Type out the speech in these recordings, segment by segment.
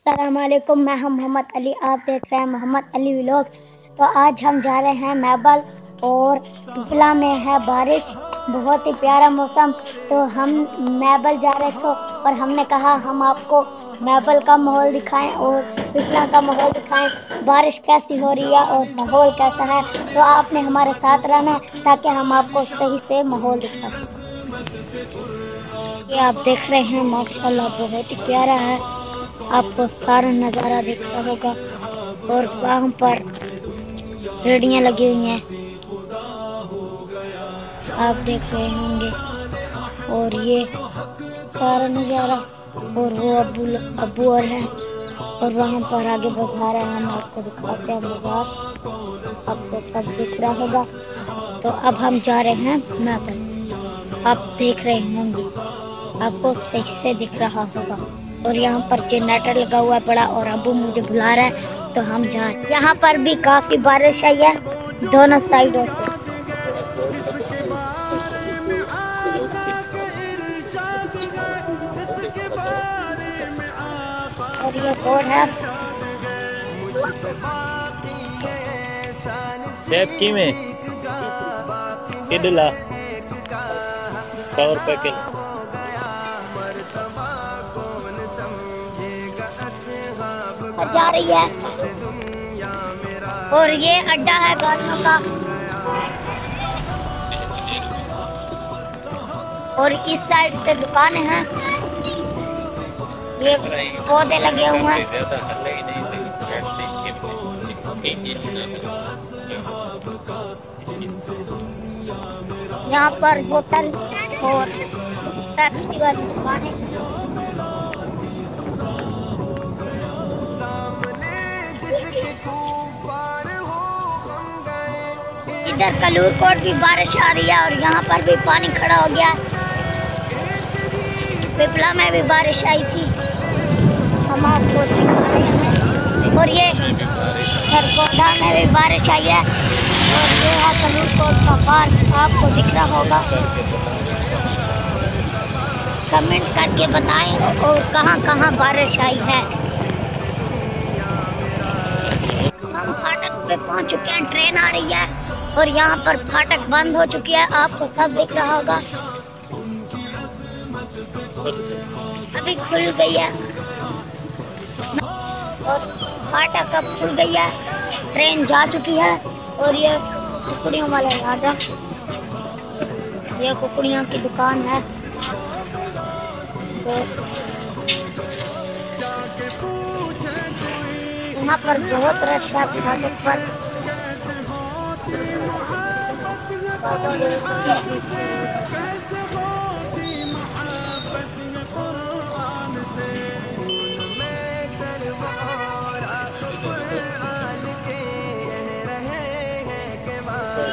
अस्सलामुअलैकुम, मैं हूं मोहम्मद अली। आप देख रहे हैं मोहम्मद अली व्लॉग। तो आज हम जा रहे हैं मैबल और पिपला में है बारिश, बहुत ही प्यारा मौसम। तो हम मैबल जा रहे थे और हमने कहा हम आपको मैबल का माहौल दिखाएं और पिपला का माहौल दिखाएं, बारिश कैसी हो रही है और माहौल कैसा है। तो आपने हमारे साथ रहना है ताकि हम आपको सही से माहौल दिखा सकें। ये आप देख रहे हैं माशाल्लाह बहुत ही प्यारा है, आपको सारा नज़ारा दिखता होगा। और वहाँ पर रेडियाँ लगी हुई हैं, आप देख रहे होंगे। और ये सारा नज़ारा, और वो अब्बू और हैं, और वहाँ पर आगे बाजार है, हम आपको दिखाते हैं बाजार, आपको सब दिख रहा होगा। तो अब हम जा रहे हैं मैबल, आप देख रहे होंगे, आपको सही से दिख रहा होगा। और यहाँ पर जनरेटर लगा हुआ है बड़ा, और अब्बू मुझे बुला रहा है तो हम जा। यहाँ पर भी काफी बारिश आई है दोनों साइडों से। और ये बोर्ड है की में किडला 100 रुपए किलो जा रही है। और ये अड्डा है गाड़ियों का, और इस साइड से दुकानें हैं, ये पौधे लगे हुए हैं। यहाँ पर होटल और टैक्सी वाली दुकानें। इधर कलूरकोट भी बारिश आ रही है और यहाँ पर भी पानी खड़ा हो गया। पिपला में भी बारिश आई थी, हम आपको दिखा रहे हैं। और ये सरकोटा में भी बारिश आई है, और ये है कलूरकोट का पार्क, आपको दिख रहा होगा। कमेंट करके बताएं और कहाँ कहाँ बारिश आई है। हम फाटक पे पहुँच चुके हैं, ट्रेन आ रही है और यहाँ पर फाटक बंद हो चुकी है, आपको सब दिख रहा होगा। अभी खुल गई है और फाटक अब खुल गई है, ट्रेन जा चुकी है। और ये कुकड़ियों वाला राजा, ये कुकड़ियों की दुकान है। तो यहाँ पर बहुत रश है फाटक पर।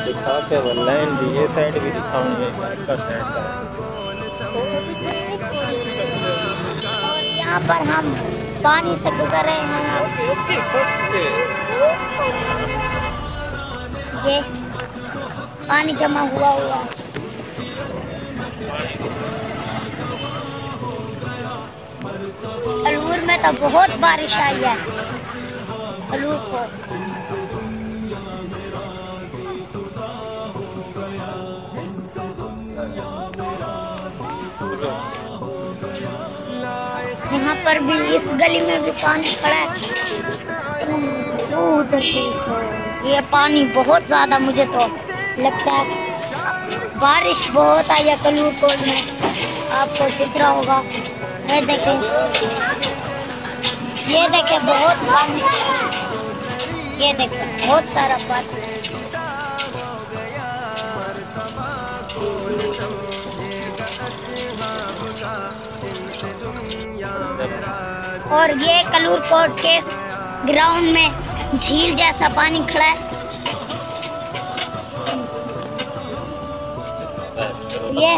दिखा के लाइन भी, ये साइड भी दिखाऊंगे इसका साइड का। और यहाँ पर हम पानी से गुजर रहे हैं, ये पानी जमा हुआ है। अलूर में तो बहुत बारिश आई है, अलूर को। यहाँ पर भी, इस गली में भी पानी खड़ा है। ये पानी बहुत ज्यादा, मुझे तो लगता है बारिश बहुत आई है कलूरकोट में, आपको दिख रहा होगा। ये देखें, ये देखें बहुत पानी, ये देखें बहुत सारा पानी। और ये कलूरकोट के ग्राउंड में झील जैसा पानी खड़ा है। ये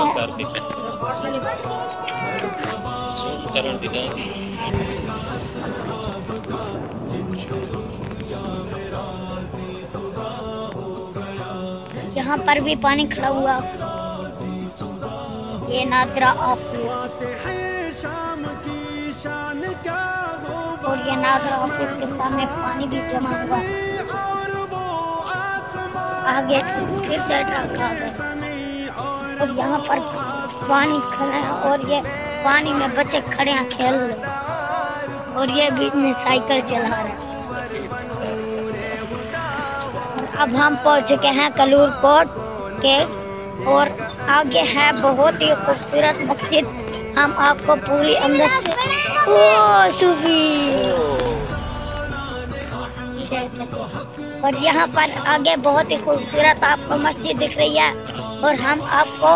यहाँ पर भी पानी खड़ा हुआ। ये नादरा और ये नादर ऑफिस के सामने पानी भी जमा हुआ है। आगे फिर से ट्रक आ गए और यहाँ पर पानी खड़ा है और ये पानी में बच्चे खड़े हैं खेल रहे और ये बीच में साइकिल चला रहे हैं। अब हम पहुँच चुके हैं कलूर कोट के और आगे है बहुत ही खूबसूरत मस्जिद। हम आपको पूरी अंदर से और यहाँ पर आगे बहुत ही खूबसूरत आपको मस्जिद दिख रही है और हम आपको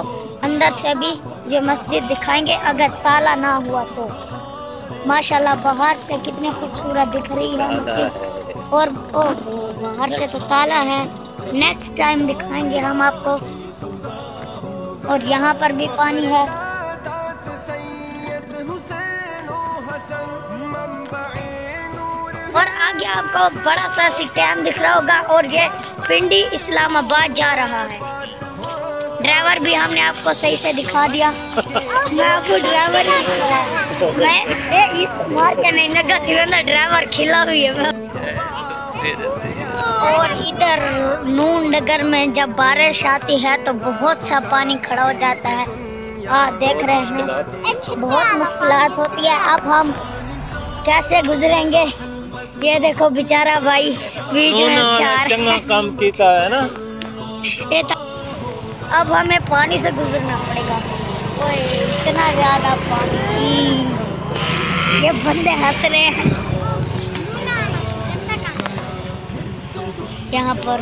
अंदर से भी ये मस्जिद दिखाएंगे अगर ताला ना हुआ तो। माशाल्लाह बाहर से कितने खूबसूरत दिख रही है मस्जिद और बाहर से तो ताला है। नेक्स्ट टाइम दिखाएंगे हम आपको। और यहाँ पर भी पानी है और आगे आपको बड़ा सा स्टैंड दिख रहा होगा और ये पिंडी इस्लामाबाद जा रहा है। ड्राइवर भी हमने आपको सही से दिखा दिया। मैं आपको ड्राइवर मैं इस मार के नहीं लगा ड्राइवर खिला हुई है। और इधर नून नगर में जब बारिश आती है तो बहुत सा पानी खड़ा हो जाता है। देख रहे हैं बहुत मुश्किलात होती है। अब हम कैसे गुजरेंगे ये देखो बेचारा भाई बीच में चंगा काम कीता है ना। अब हमें पानी से गुजरना पड़ेगा। ओए इतना ज्यादा पानी, ये बंदे हंस रहे हैं। यहाँ पर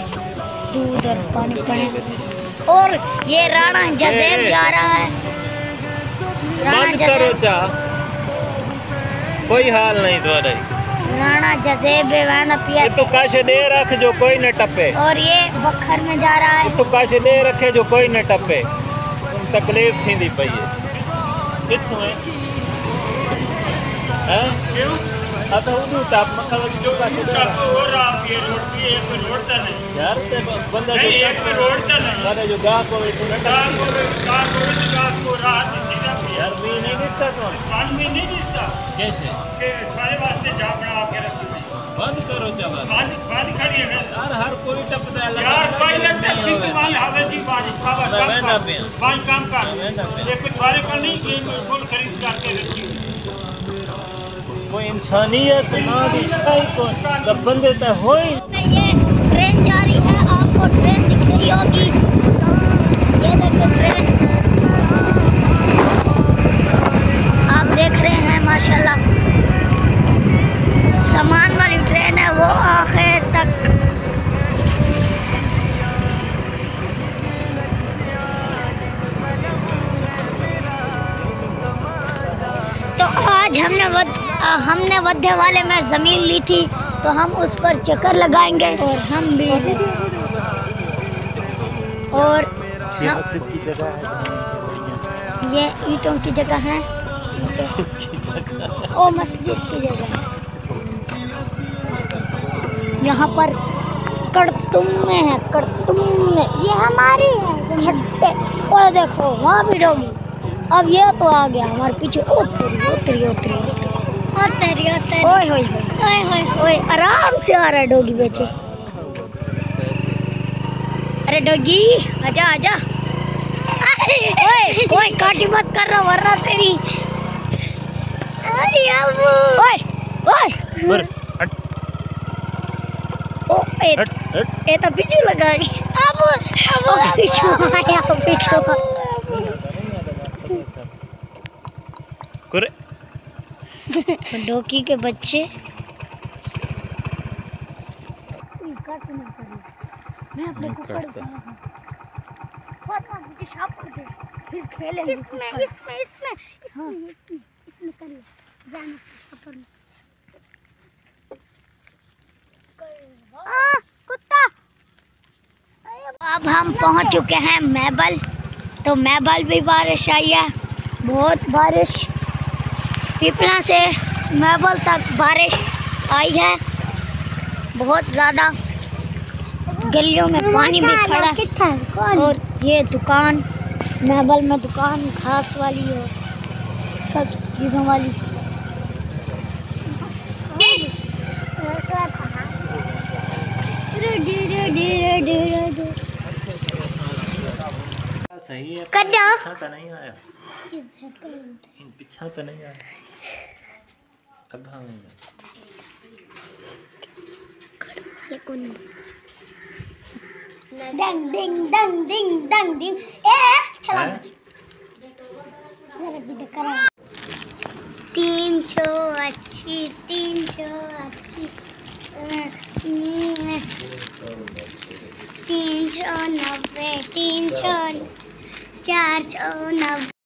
दूध और पानी पड़े और ये राणा जजेब जा रहा है। राणा जजेब कोई हाल नहीं तुम्हारे। राणा जजेब पिया तो काशे दे रख जो कोई न टपे। और ये बखर में जा रहा है। तो काशे दे रखे जो कोई न टपे। तकलीफ थी दी पई है। कितों है? हैं? क्यों? आता उधर टप मतलब जो काशे दे रख और आप ये रोड की एक पे रोड ता नहीं। यार ते बंदा जो एक पे रोड ता नहीं। अरे जो गाह को रात यार भी नहीं दिखता तो पानी में नहीं दिखता कैसे के सारे वास्ते जा बना के रखी बंद करो चला पानी खड़ी है यार हर कोई टपता है यार कोई लगता है कि वाले हवे जी पानी खावा काम कर ये कुछ वाले पर नहीं कि कौन खरीद करके रखी कोई इंसानियत ना दिखाई को सब बंदे तो होई। ये ट्रेन जा रही है, आपको ट्रेन दिख रही होगी। ये देखो ट्रेन आप देख रहे हैं माशाल्लाह। सामान वाली ट्रेन है वो आखिर तक। तो आज हमने वध्य वाले में ज़मीन ली थी तो हम उस पर चक्कर लगाएंगे और हम भी और ये मस्जिद की जगह है। ये ईंटों की जगह है। ओ मस्जिद की जगह यहाँ पर कड़तुम में है। कड़तुम में ये हमारी है खट्टे। और देखो वहाँ भी डोगी। अब ये तो आ गया हमारे पीछे। ओतरी ओए आराम से आ रहा है डोगी बेचे। अरे डोगी आजा आजा। ओए काटी मत कर रहा वरना तेरी। तो पीछू लगा डोकी के बच्चे मैं अपने को मुझे शाप कर दे फिर खेलेंगे। इसमें करिए जाना कुत्ता। अब हम पहुंच चुके हैं मैबल। तो मैबल भी बारिश आई है, बहुत बारिश। पिपला से मैबल तक बारिश आई है बहुत ज़्यादा। गलियों में पानी भी खड़ा है। और ये दुकान मैबल में दुकान घास वाली और सब चीज़ों वाली। सही है। कर दो। पीछा तो नहीं आया। पीछा तो नहीं आया। अग्गा में डंग डिंग डंग डिंग डंग डिंग। ए चला जरा भी करा। 300 अच्छी 300 अच्छी 390 300 490।